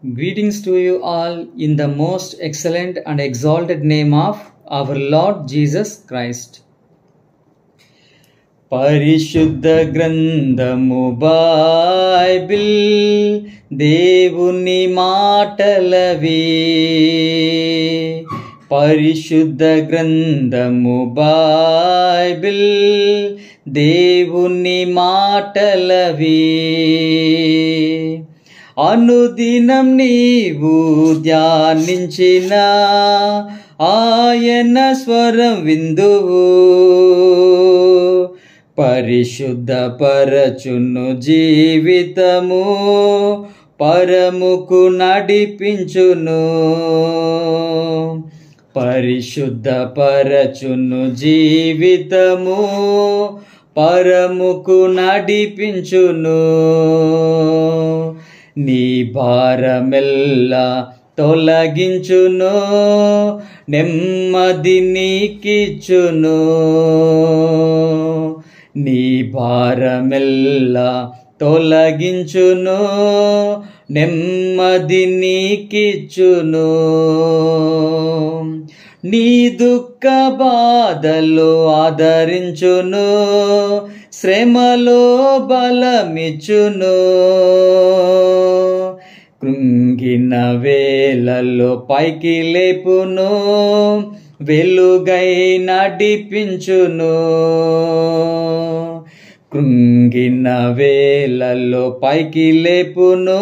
Greetings to you all in the most excellent and exalted name of our Lord Jesus Christ. పరిశుద్ధ గ్రంథము Bible దేవుని మాటలవి. పరిశుద్ధ గ్రంథము Bible దేవుని మాటలవి. అనుదినం నీవు ధ్యానించిన ఆయన స్వరం విందువు. పరిశుద్ధ పరచును జీవితము, పరముకు నడిపించును. పరిశుద్ధ పరచును జీవితము, పరముకు నడిపించును. నీ భారమెల్లా తొలగించును, నెమ్మది నీకిచ్చును. నీ భారమెల్లా తొలగించును, నెమ్మది నీకిచ్చును. నీ దుఃఖ బాధలు ఆదరించును, శ్రమలో బలమిచ్చును. కృంగిన వేళల్లో పైకి లేపును, వెలుగై నడిపించును. కృంగిన వేళల్లో పైకి లేపును,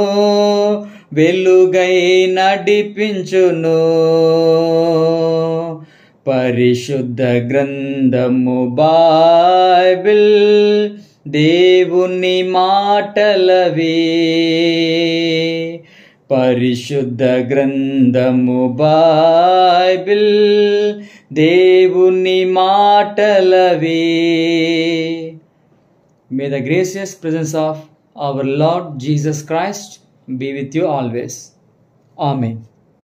వెలుగై నడిపించును. పరిశుద్ధ గ్రంథము బైబిల్ దేవుని మాటలవి. పరిశుద్ధ గ్రంథము బైబిల్ దేవుని మాటలవి. May the gracious presence of our Lord Jesus Christ be with you always. Amen.